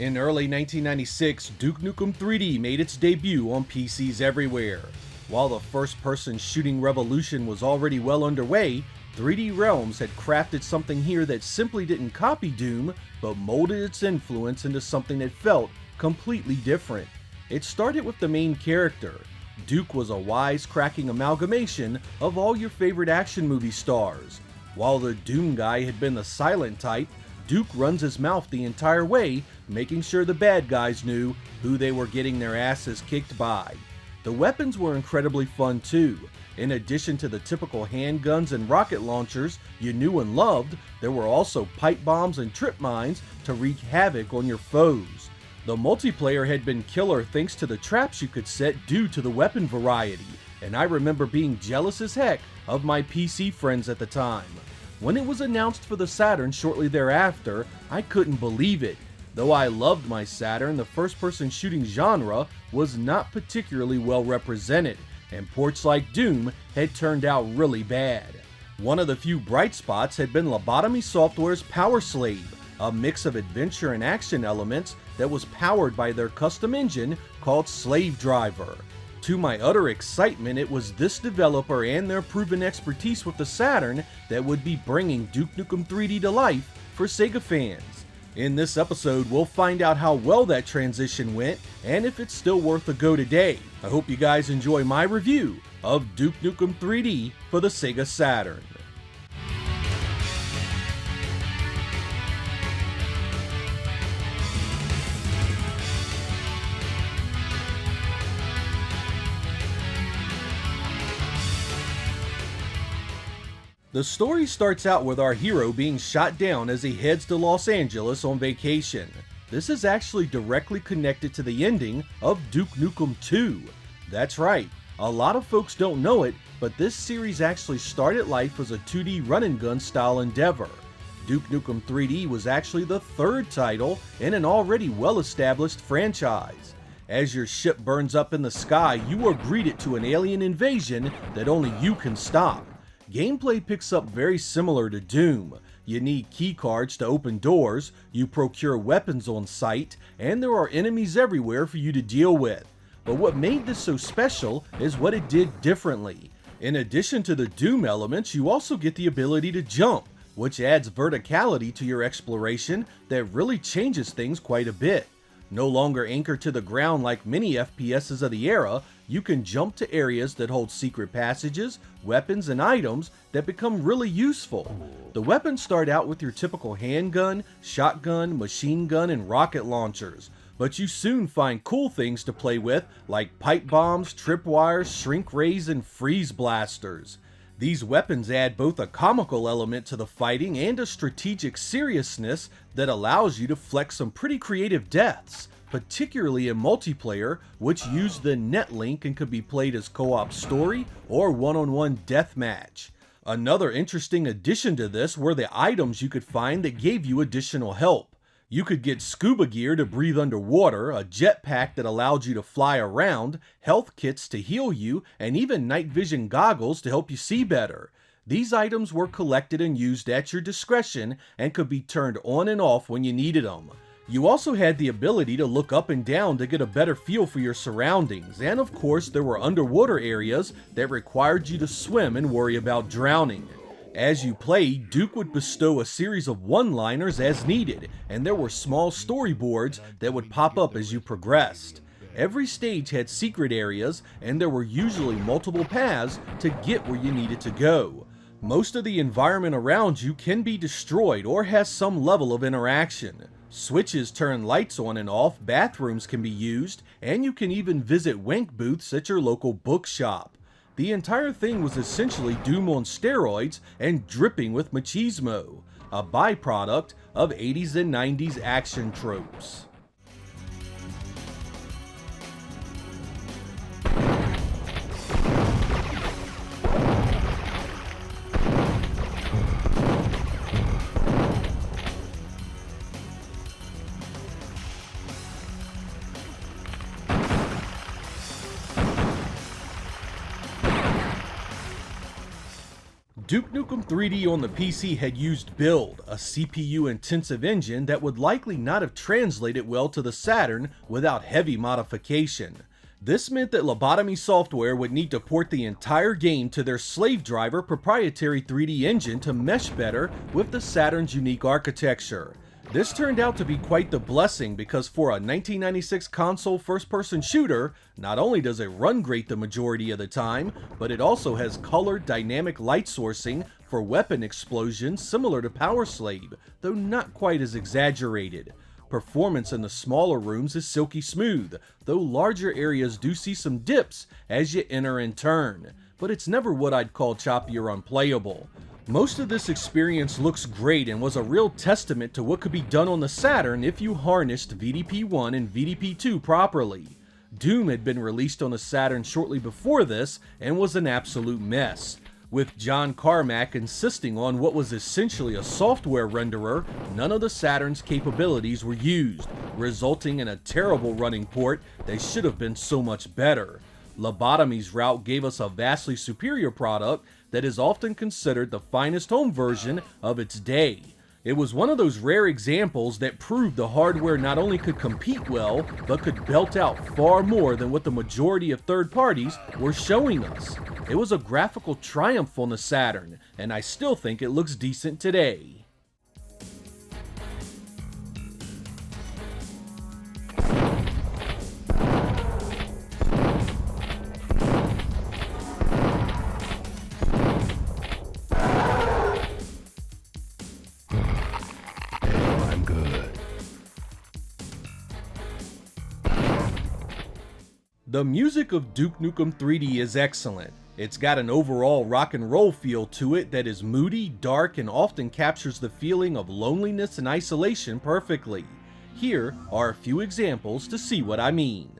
In early 1996, Duke Nukem 3D made its debut on PCs everywhere. While the first-person shooting revolution was already well underway, 3D Realms had crafted something here that simply didn't copy Doom, but molded its influence into something that felt completely different. It started with the main character. Duke was a wisecracking amalgamation of all your favorite action movie stars. While the Doom guy had been the silent type, Duke runs his mouth the entire way, making sure the bad guys knew who they were getting their asses kicked by. The weapons were incredibly fun too. In addition to the typical handguns and rocket launchers you knew and loved, there were also pipe bombs and trip mines to wreak havoc on your foes. The multiplayer had been killer thanks to the traps you could set due to the weapon variety, and I remember being jealous as heck of my PC friends at the time. When it was announced for the Saturn shortly thereafter, I couldn't believe it. Though I loved my Saturn, the first-person shooting genre was not particularly well represented, and ports like Doom had turned out really bad. One of the few bright spots had been Lobotomy Software's Powerslave, a mix of adventure and action elements that was powered by their custom engine called Slave Driver. To my utter excitement, it was this developer and their proven expertise with the Saturn that would be bringing Duke Nukem 3D to life for Sega fans. In this episode, we'll find out how well that transition went and if it's still worth a go today. I hope you guys enjoy my review of Duke Nukem 3D for the Sega Saturn. The story starts out with our hero being shot down as he heads to Los Angeles on vacation. This is actually directly connected to the ending of Duke Nukem 2. That's right, a lot of folks don't know it, but this series actually started life as a 2D run-and-gun style endeavor. Duke Nukem 3D was actually the third title in an already well-established franchise. As your ship burns up in the sky, you are greeted to an alien invasion that only you can stop. Gameplay picks up very similar to Doom. You need keycards to open doors, you procure weapons on sight, and there are enemies everywhere for you to deal with. But what made this so special is what it did differently. In addition to the Doom elements, you also get the ability to jump, which adds verticality to your exploration that really changes things quite a bit. No longer anchored to the ground like many FPSs of the era, you can jump to areas that hold secret passages, weapons, and items that become really useful. The weapons start out with your typical handgun, shotgun, machine gun, and rocket launchers, but you soon find cool things to play with like pipe bombs, tripwires, shrink rays, and freeze blasters. These weapons add both a comical element to the fighting and a strategic seriousness that allows you to flex some pretty creative deaths, particularly in multiplayer, which use the netlink and could be played as co-op story or one-on-one deathmatch. Another interesting addition to this were the items you could find that gave you additional help. You could get scuba gear to breathe underwater, a jetpack that allowed you to fly around, health kits to heal you, and even night vision goggles to help you see better. These items were collected and used at your discretion and could be turned on and off when you needed them. You also had the ability to look up and down to get a better feel for your surroundings, and of course there were underwater areas that required you to swim and worry about drowning. As you played, Duke would bestow a series of one-liners as needed, and there were small storyboards that would pop up as you progressed. Every stage had secret areas, and there were usually multiple paths to get where you needed to go. Most of the environment around you can be destroyed or has some level of interaction. Switches turn lights on and off, bathrooms can be used, and you can even visit wank booths at your local bookshop. The entire thing was essentially Doom on steroids and dripping with machismo, a byproduct of 80s and 90s action tropes. Duke Nukem 3D on the PC had used Build, a CPU-intensive engine that would likely not have translated well to the Saturn without heavy modification. This meant that Lobotomy Software would need to port the entire game to their slave driver proprietary 3D engine to mesh better with the Saturn's unique architecture. This turned out to be quite the blessing because for a 1996 console first-person shooter, not only does it run great the majority of the time, but it also has colored dynamic light sourcing for weapon explosions similar to Powerslave, though not quite as exaggerated. Performance in the smaller rooms is silky smooth, though larger areas do see some dips as you enter and turn, but it's never what I'd call choppy or unplayable. Most of this experience looks great and was a real testament to what could be done on the Saturn if you harnessed VDP-1 and VDP-2 properly. Doom had been released on the Saturn shortly before this and was an absolute mess, with John Carmack insisting on what was essentially a software renderer. None of the Saturn's capabilities were used, resulting in a terrible running port that should have been so much better. Lobotomy's route gave us a vastly superior product that is often considered the finest home version of its day. It was one of those rare examples that proved the hardware not only could compete well, but could belt out far more than what the majority of third parties were showing us. It was a graphical triumph on the Saturn, and I still think it looks decent today. The music of Duke Nukem 3D is excellent. It's got an overall rock and roll feel to it that is moody, dark, and often captures the feeling of loneliness and isolation perfectly. Here are a few examples to see what I mean.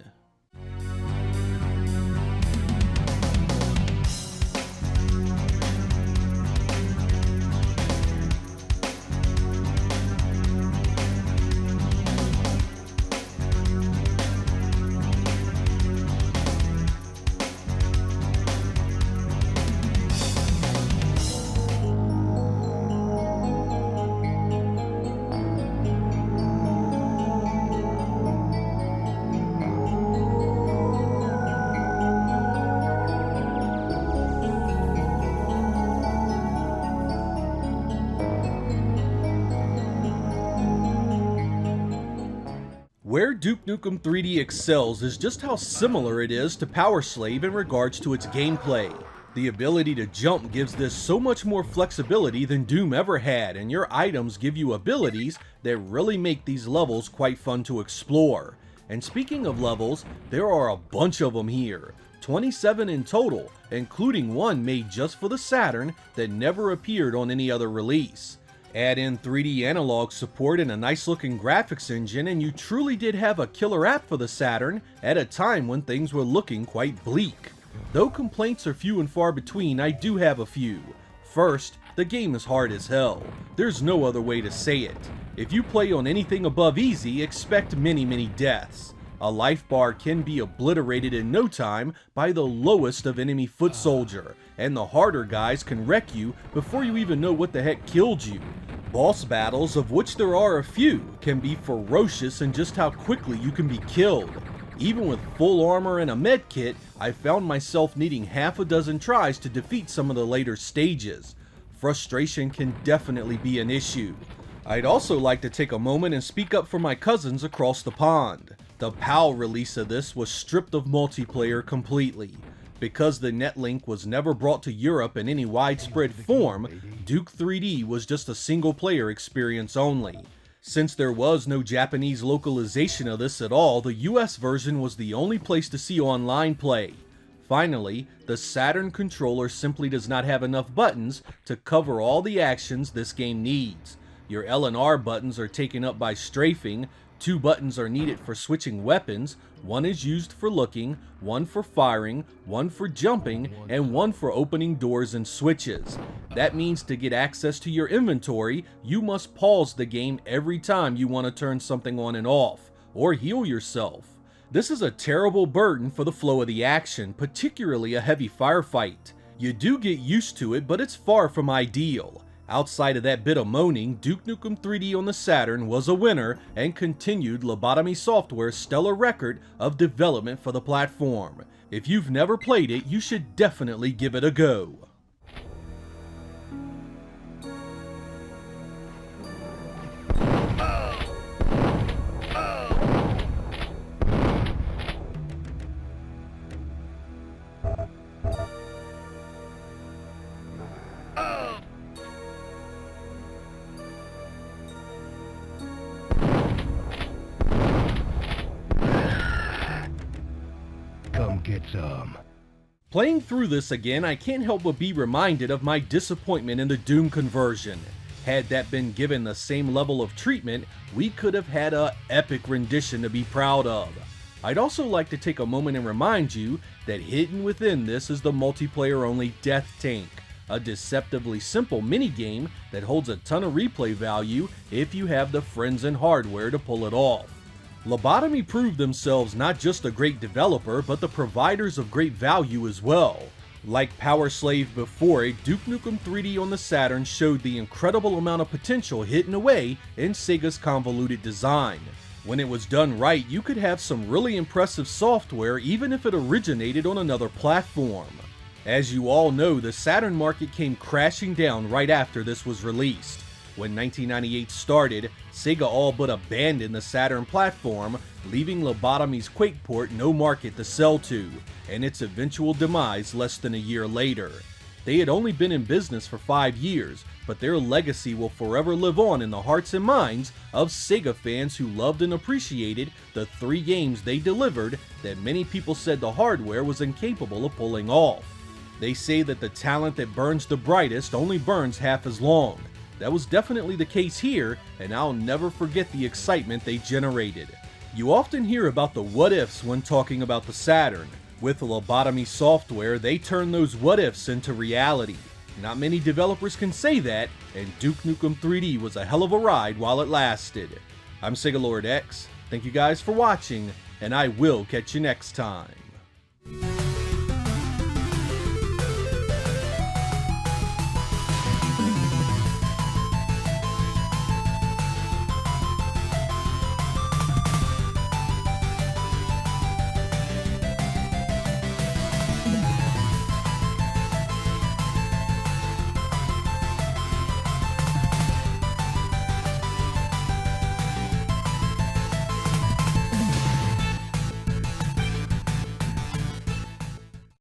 Where Duke Nukem 3D excels is just how similar it is to Powerslave in regards to its gameplay. The ability to jump gives this so much more flexibility than Doom ever had, and your items give you abilities that really make these levels quite fun to explore. And speaking of levels, there are a bunch of them here, 27 in total, including one made just for the Saturn that never appeared on any other release. Add in 3D analog support and a nice looking graphics engine and you truly did have a killer app for the Saturn at a time when things were looking quite bleak. Though complaints are few and far between, I do have a few. First, the game is hard as hell. There's no other way to say it. If you play on anything above easy, expect many deaths. A life bar can be obliterated in no time by the lowest of enemy foot soldier, and the harder guys can wreck you before you even know what the heck killed you. Boss battles, of which there are a few, can be ferocious in just how quickly you can be killed. Even with full armor and a med kit, I found myself needing half a dozen tries to defeat some of the later stages. Frustration can definitely be an issue. I'd also like to take a moment and speak up for my cousins across the pond. The PAL release of this was stripped of multiplayer completely. Because the netlink was never brought to Europe in any widespread form, Duke 3D was just a single player experience only. Since there was no Japanese localization of this at all, the US version was the only place to see online play. Finally, the Saturn controller simply does not have enough buttons to cover all the actions this game needs. Your L and R buttons are taken up by strafing, 2 buttons are needed for switching weapons, 1 is used for looking, 1 for firing, 1 for jumping, and 1 for opening doors and switches. That means to get access to your inventory, you must pause the game every time you want to turn something on and off, or heal yourself. This is a terrible burden for the flow of the action, particularly a heavy firefight. You do get used to it, but it's far from ideal. Outside of that bit of moaning, Duke Nukem 3D on the Saturn was a winner and continued Lobotomy Software's stellar record of development for the platform. If you've never played it, you should definitely give it a go. Get some. Playing through this again, I can't help but be reminded of my disappointment in the Doom conversion. Had that been given the same level of treatment, we could have had an epic rendition to be proud of. I'd also like to take a moment and remind you that hidden within this is the multiplayer-only Death Tank, a deceptively simple minigame that holds a ton of replay value if you have the friends and hardware to pull it off. Lobotomy proved themselves not just a great developer, but the providers of great value as well. Like Powerslave before it, Duke Nukem 3D on the Saturn showed the incredible amount of potential hidden away in Sega's convoluted design. When it was done right, you could have some really impressive software even if it originated on another platform. As you all know, the Saturn market came crashing down right after this was released. When 1998 started, Sega all but abandoned the Saturn platform, leaving Lobotomy's Quake port no market to sell to, and its eventual demise less than a year later. They had only been in business for 5 years, but their legacy will forever live on in the hearts and minds of Sega fans who loved and appreciated the 3 games they delivered that many people said the hardware was incapable of pulling off. They say that the talent that burns the brightest only burns half as long. That was definitely the case here, and I'll never forget the excitement they generated. You often hear about the what-ifs when talking about the Saturn. With Lobotomy Software, they turn those what-ifs into reality. Not many developers can say that, and Duke Nukem 3D was a hell of a ride while it lasted. I'm Sega Lord X, thank you guys for watching, and I will catch you next time.